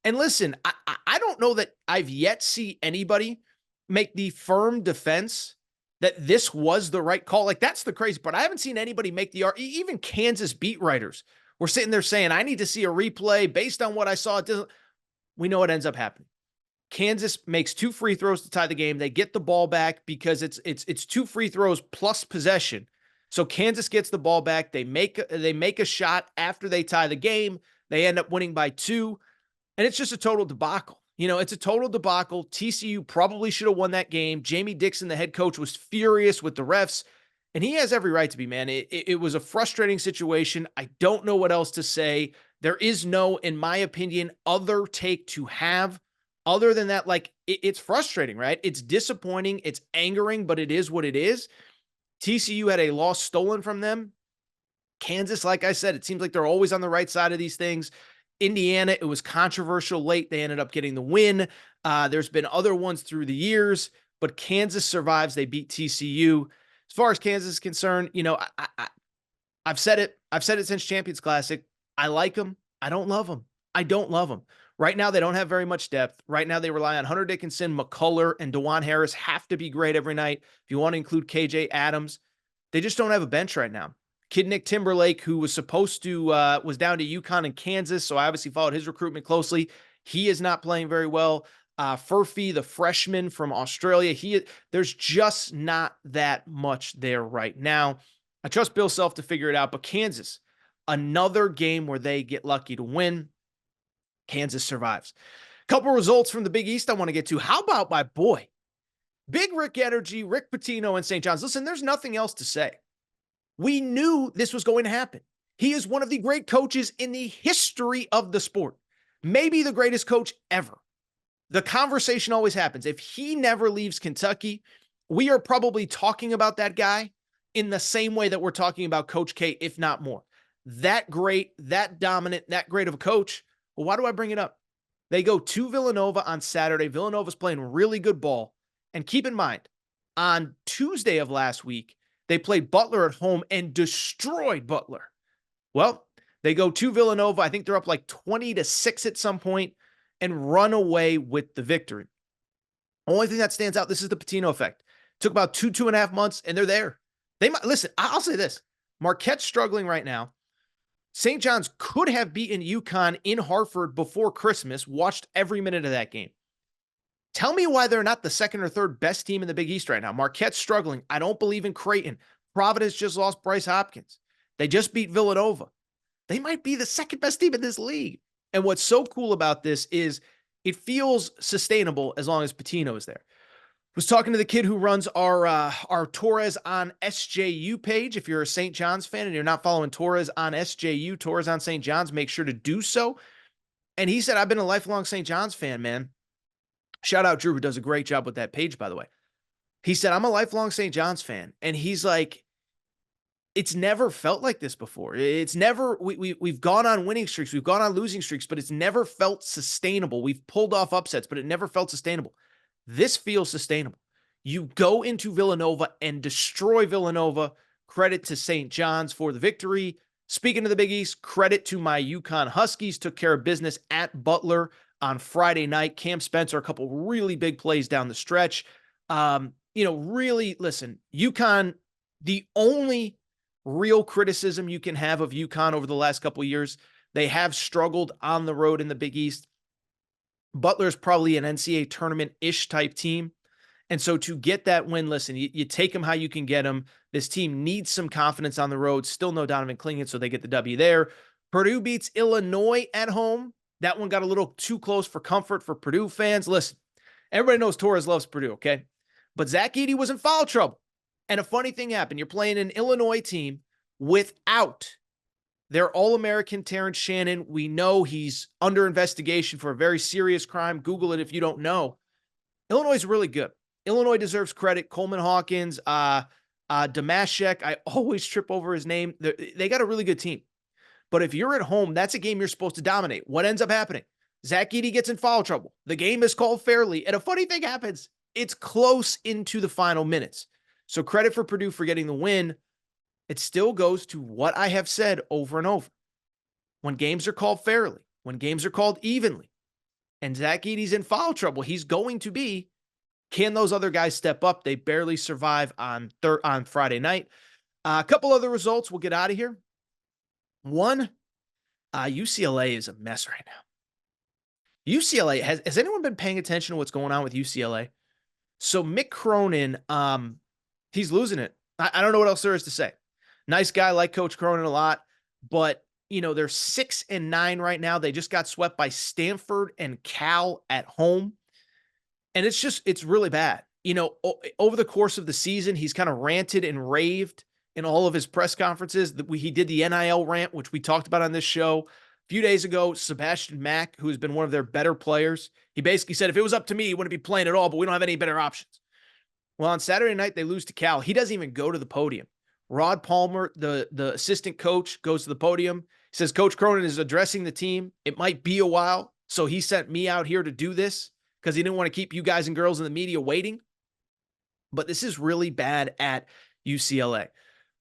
And listen, I don't know that I've yet seen anybody make the firm defense that this was the right call. Like, that's the crazy part. I haven't seen anybody make even Kansas beat writers were sitting there saying, I need to see a replay based on what I saw. We know what ends up happening. Kansas makes 2 free throws to tie the game. They get the ball back because it's 2 free throws plus possession. So Kansas gets the ball back. They make a shot after they tie the game. They end up winning by 2, and it's just a total debacle. It's a total debacle. TCU probably should have won that game. Jamie Dixon, the head coach, was furious with the refs, and he has every right to be, man. It was a frustrating situation. I don't know what else to say. There is no, in my opinion, other take to have. Other than that, it's frustrating, right? It's disappointing. It's angering, but it is what it is. TCU had a loss stolen from them. Kansas, like I said, it seems like they're always on the right side of these things. Indiana, it was controversial late. They ended up getting the win. There's been other ones through the years, but Kansas survives. They beat TCU. As far as Kansas is concerned, I've said it. I've said it since Champions Classic. I like them. I don't love them. I don't love them. Right now, they don't have very much depth. Right now, they rely on Hunter Dickinson, McCullough, and DeJuan Harris have to be great every night. If you want to include KJ Adams, they just don't have a bench right now. Kid Nick Timberlake, who was supposed to, was down to UConn and Kansas, so I obviously followed his recruitment closely. He is not playing very well. Furphy, the freshman from Australia, there's just not that much there right now. I trust Bill Self to figure it out, but Kansas, another game where they get lucky to win. Kansas survives. Couple results from the Big East I want to get to. How about my boy, Big Rick Energy, Rick Pitino, and St. John's? Listen, there's nothing else to say. We knew this was going to happen. He is one of the great coaches in the history of the sport, maybe the greatest coach ever. The conversation always happens. If he never leaves Kentucky, we are probably talking about that guy in the same way that we're talking about Coach K, if not more. That great, that dominant, that great of a coach. Well, why do I bring it up? They go to Villanova on Saturday. Villanova's playing really good ball. And keep in mind, on Tuesday of last week, they played Butler at home and destroyed Butler. Well, they go to Villanova. I think they're up like 20-6 at some point and run away with the victory. Only thing that stands out, this is the Pitino effect. Took about 2.5 months, and they're there. They might listen. I'll say this: Marquette's struggling right now. St. John's could have beaten UConn in Hartford before Christmas. Watched every minute of that game. Tell me why they're not the second or third best team in the Big East right now. Marquette's struggling. I don't believe in Creighton. Providence just lost Bryce Hopkins. They just beat Villanova. They might be the second best team in this league. And what's so cool about this is it feels sustainable as long as Pitino is there. Was talking to the kid who runs our Torres on SJU page. If you're a St. John's fan and you're not following Torres on SJU, Torres on St. John's, make sure to do so. And he said, I've been a lifelong St. John's fan, man. Shout out Drew, who does a great job with that page, by the way. He said, I'm a lifelong St. John's fan. And he's like, it's never felt like this before. It's never, we've gone on winning streaks. We've gone on losing streaks, but it's never felt sustainable. We've pulled off upsets, but it never felt sustainable. This feels sustainable. You go into Villanova and destroy Villanova. Credit to St. John's for the victory. Speaking of the Big East, credit to my UConn Huskies. Took care of business at Butler on Friday night. Cam Spencer, a couple really big plays down the stretch. Really, listen, UConn, the only real criticism you can have of UConn over the last couple of years, they have struggled on the road in the Big East. Butler's probably an NCAA tournament-ish type team. And so to get that win, listen, you take them how you can get them. This team needs some confidence on the road. Still no Donovan Clingan, so they get the W there. Purdue beats Illinois at home. That one got a little too close for comfort for Purdue fans. Listen, everybody knows Torres loves Purdue, okay? But Zach Edey was in foul trouble. And a funny thing happened. You're playing an Illinois team without their All-American Terrence Shannon. We know he's under investigation for a very serious crime. Google it if you don't know. Illinois is really good. Illinois deserves credit. Coleman Hawkins, Damashek, I always trip over his name. They got a really good team. But if you're at home, that's a game you're supposed to dominate. What ends up happening? Zach Edey gets in foul trouble. The game is called fairly. And a funny thing happens. It's close into the final minutes. So credit for Purdue for getting the win. It still goes to what I have said over and over. When games are called fairly, when games are called evenly, and Zach Edey's in foul trouble, he's going to be. Can those other guys step up? They barely survive on Friday night. A couple other results. We'll get out of here. One, UCLA is a mess right now. UCLA, has anyone been paying attention to what's going on with UCLA? So Mick Cronin, he's losing it. I don't know what else there is to say. Nice guy, like Coach Cronin a lot, but they're 6-9 right now. They just got swept by Stanford and Cal at home. And it's really bad. Over the course of the season, he's kind of ranted and raved in all of his press conferences. He did the NIL rant, which we talked about on this show a few days ago. Sebastian Mack, who's been one of their better players, he basically said, if it was up to me, he wouldn't be playing at all, but we don't have any better options. Well, on Saturday night, they lose to Cal. He doesn't even go to the podium. Rod Palmer, the assistant coach, goes to the podium. He says, Coach Cronin is addressing the team. It might be a while, so he sent me out here to do this because he didn't want to keep you guys and girls in the media waiting. But this is really bad at UCLA.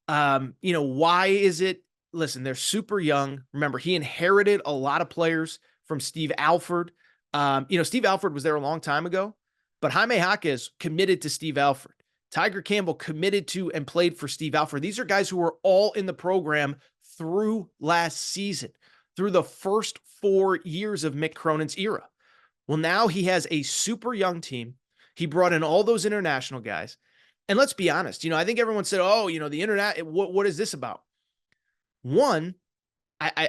Why is it? Listen, they're super young. Remember, he inherited a lot of players from Steve Alford. Steve Alford was there a long time ago, but Jaime Jaquez committed to Steve Alford. Tiger Campbell committed to and played for Steve Alford. These are guys who were all in the program through last season, through the first 4 years of Mick Cronin's era. Well, now he has a super young team. He brought in all those international guys. And let's be honest, I think everyone said, oh, the internet, what is this about? One, I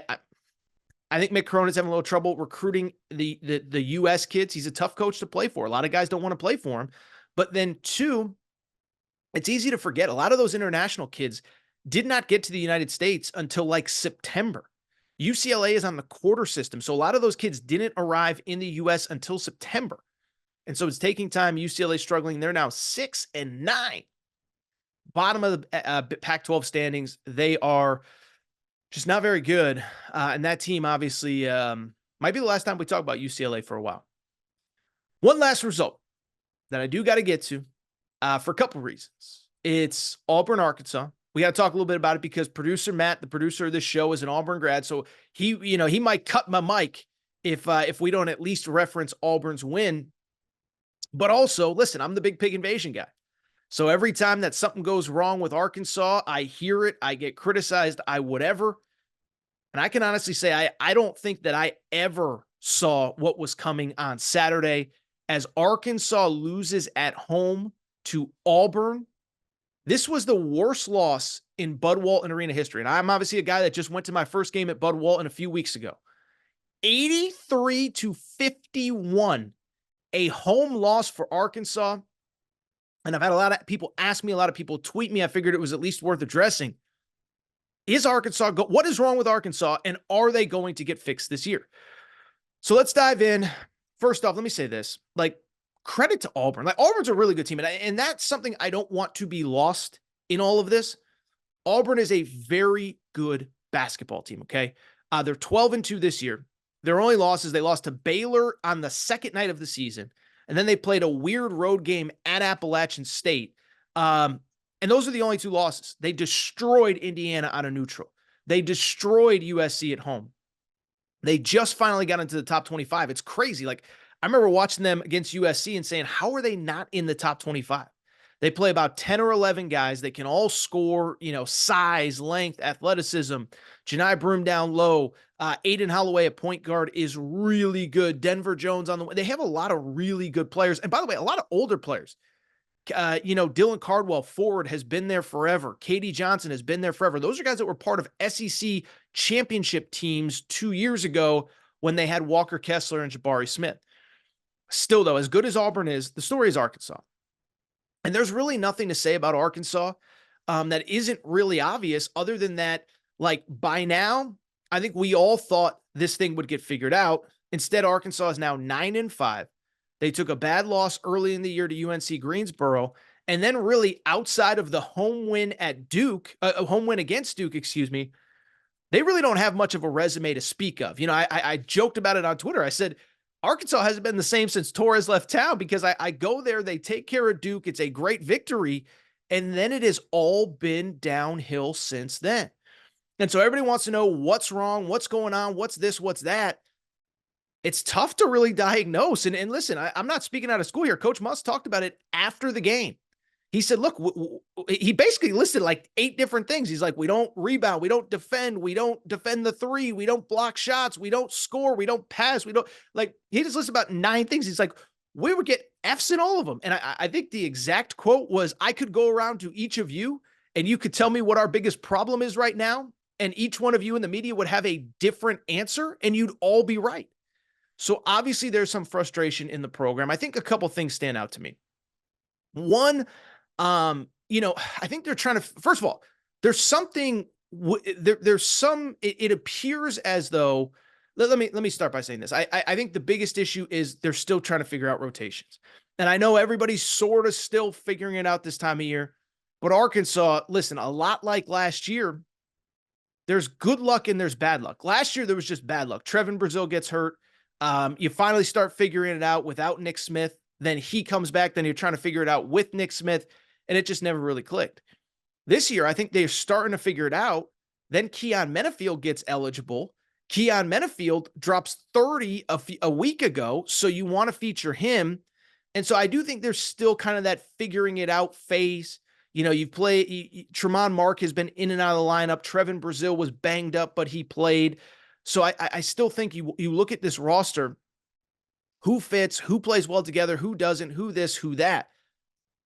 think Mick Cronin's having a little trouble recruiting the U.S. kids. He's a tough coach to play for. A lot of guys don't want to play for him. But then two, it's easy to forget. A lot of those international kids did not get to the United States until like September. UCLA is on the quarter system. So a lot of those kids didn't arrive in the U.S. until September. And so it's taking time. UCLA struggling. They're now 6-9. Bottom of the Pac-12 standings. They are just not very good. And that team obviously might be the last time we talk about UCLA for a while. One last result that I do got to get to for a couple reasons. It's Auburn, Arkansas. We got to talk a little bit about it because producer Matt, the producer of this show, is an Auburn grad. So he might cut my mic if we don't at least reference Auburn's win. But also, listen, I'm the big pig invasion guy. So every time that something goes wrong with Arkansas, I hear it, I get criticized, I whatever. And I can honestly say I don't think that I ever saw what was coming on Saturday as Arkansas loses at home to Auburn. This was the worst loss in Bud Walton Arena history. And I'm obviously a guy that just went to my first game at Bud Walton a few weeks ago. 83-51. A home loss for Arkansas. And I've had a lot of people ask me, a lot of people tweet me. I figured it was at least worth addressing. Is Arkansas what is wrong with Arkansas, and are they going to get fixed this year? So let's dive in. First off, let me say this. Credit to Auburn. Auburn's a really good team, and that's something I don't want to be lost in all of this. Auburn is a very good basketball team, okay? They're 12-2 this year. Their only losses, they lost to Baylor on the second night of the season, and then they played a weird road game at Appalachian State. And those are the only two losses. They destroyed Indiana on a neutral. They destroyed USC at home. They just finally got into the top 25. It's crazy. I remember watching them against USC and saying, how are they not in the top 25? They play about 10 or 11 guys that can all score, size, length, athleticism. Janai Broome down low. Aiden Holloway at point guard is really good. Denver Jones on the way. They have a lot of really good players. And by the way, a lot of older players. Dylan Cardwell forward has been there forever. Katie Johnson has been there forever. Those are guys that were part of SEC championship teams 2 years ago when they had Walker Kessler and Jabari Smith. Still, though, as good as Auburn is, the story is Arkansas. And there's really nothing to say about Arkansas that isn't really obvious other than that, by now, I think we all thought this thing would get figured out. Instead, Arkansas is now 9-5. They took a bad loss early in the year to UNC Greensboro. And then really outside of the home win at Duke, home win against Duke, they really don't have much of a resume to speak of. I joked about it on Twitter. I said, Arkansas hasn't been the same since Torres left town because I go there, they take care of Duke. It's a great victory. And then it has all been downhill since then. And so everybody wants to know what's wrong, what's going on, what's this, what's that. It's tough to really diagnose. And listen, I'm not speaking out of school here. Coach Muss talked about it after the game. He said, look, he basically listed 8 different things. He's like, we don't rebound. We don't defend. We don't defend the three. We don't block shots. We don't score. We don't pass. We don't he just listed about 9 things. He's like, we would get F's in all of them. And I think the exact quote was, I could go around to each of you and you could tell me what our biggest problem is right now. And each one of you in the media would have a different answer and you'd all be right. So obviously there's some frustration in the program. I think a couple things stand out to me. One, I think they're trying to, first of all, there's something, it appears as though, let me start by saying this. I think the biggest issue is they're still trying to figure out rotations. And I know everybody's sort of still figuring it out this time of year, but Arkansas, listen, a lot like last year, there's good luck and there's bad luck. Last year, there was just bad luck. Trevin Brazile gets hurt. You finally start figuring it out without Nick Smith. Then he comes back. Then you're trying to figure it out with Nick Smith. And it just never really clicked. This year, I think they're starting to figure it out. Then Keon Menefield gets eligible. Keon Menefield drops 30 a week ago. So you want to feature him. And so I do think there's still kind of that figuring it out phase. You've played, Tremont Mark has been in and out of the lineup. Trevin Brazile was banged up, but he played. So I still think you look at this roster, who fits, who plays well together, who doesn't, who this, who that.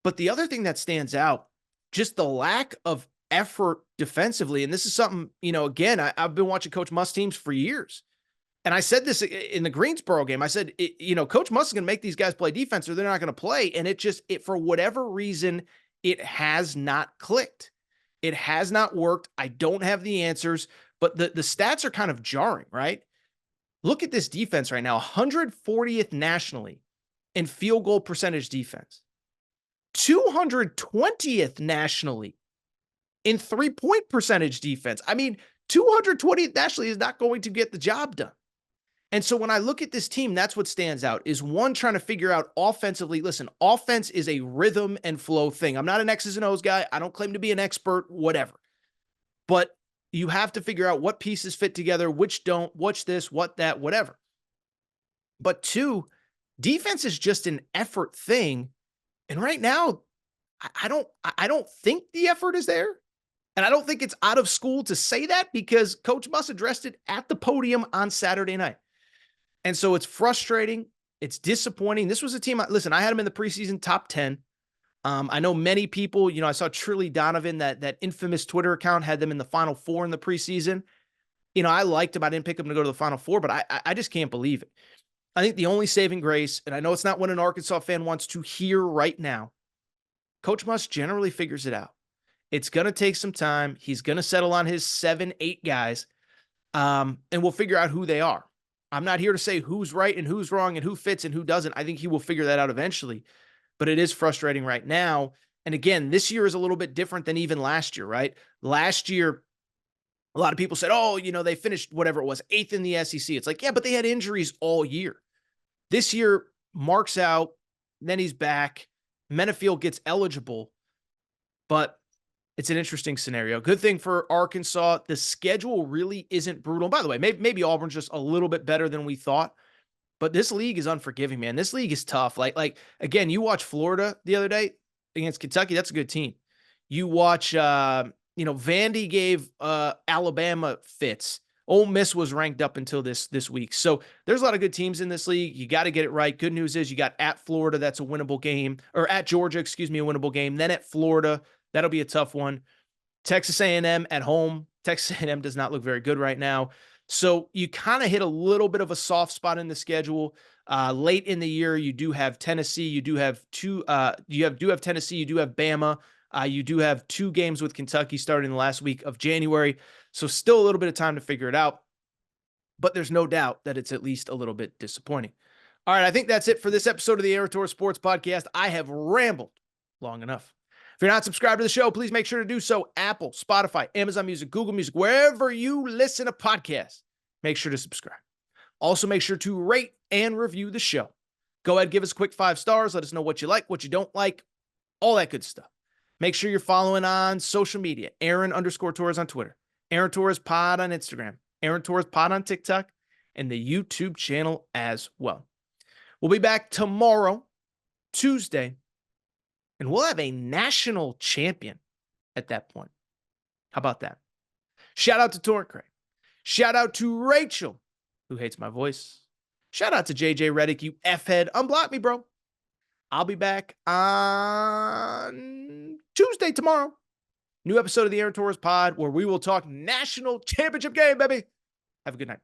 But the other thing that stands out, just the lack of effort defensively. And this is something, again, I've been watching Coach Musk's teams for years. And I said this in the Greensboro game. I said, Coach Musk is going to make these guys play defense or they're not going to play. And it for whatever reason, it has not clicked. It has not worked. I don't have the answers, but the stats are kind of jarring, right? Look at this defense right now, 140th nationally in field goal percentage defense, 220th nationally in three-point percentage defense. I mean, 220th nationally is not going to get the job done. And so when I look at this team, that's what stands out is one, trying to figure out offensively. Listen, offense is a rhythm and flow thing. I'm not an X's and O's guy. I don't claim to be an expert, whatever. But you have to figure out what pieces fit together, which don't, what's this, what that, whatever. But two, defense is just an effort thing. And right now, I don't think the effort is there. And I don't think it's out of school to say that because Coach Muss addressed it at the podium on Saturday night. And so it's frustrating. It's disappointing. This was a team, listen, I had them in the preseason top 10. I know many people, I saw Trilly Donovan, that infamous Twitter account, had them in the Final Four in the preseason. I liked them. I didn't pick them to go to the Final Four, but I just can't believe it. I think the only saving grace, and I know it's not what an Arkansas fan wants to hear right now, Coach Muss generally figures it out. It's going to take some time. He's going to settle on his 7-8 guys, and we'll figure out who they are. I'm not here to say who's right and who's wrong and who fits and who doesn't. I think he will figure that out eventually, but it is frustrating right now. And again, this year is a little bit different than even last year, right? Last year, a lot of people said, oh, they finished whatever it was, 8th in the SEC. It's like, yeah, but they had injuries all year. This year, Mark's out, then he's back. Menafield gets eligible, but it's an interesting scenario. Good thing for Arkansas, the schedule really isn't brutal. By the way, maybe Auburn's just a little bit better than we thought, but this league is unforgiving, man. This league is tough. Like again, you watch Florida the other day against Kentucky. That's a good team. You watch, Vandy gave Alabama fits. Ole Miss was ranked up until this week. So there's a lot of good teams in this league. You got to get it right. Good news is you got at Florida, that's a winnable game, or at Georgia, a winnable game. Then at Florida, that'll be a tough one. Texas A&M at home. Texas A&M does not look very good right now. So you kind of hit a little bit of a soft spot in the schedule. Late in the year, you do have Tennessee. You do have Tennessee. You do have Bama. You do have 2 games with Kentucky starting the last week of January. So still a little bit of time to figure it out. But there's no doubt that it's at least a little bit disappointing. All right, I think that's it for this episode of the Aaron Torres Sports Podcast. I have rambled long enough. If you're not subscribed to the show, please make sure to do so. Apple, Spotify, Amazon Music, Google Music, wherever you listen to podcasts, make sure to subscribe. Also, make sure to rate and review the show. Go ahead, give us a quick 5 stars. Let us know what you like, what you don't like, all that good stuff. Make sure you're following on social media. Aaron_Torres on Twitter. Aaron Torres Pod on Instagram. Aaron Torres Pod on TikTok. And the YouTube channel as well. We'll be back tomorrow, Tuesday. And we'll have a national champion at that point. How about that? Shout out to Torrent Craig. Shout out to Rachel, who hates my voice. Shout out to JJ Reddick, you F-head. Unblock me, bro. I'll be back on Tuesday tomorrow. New episode of the Aaron Torres Pod where we will talk national championship game, baby. Have a good night.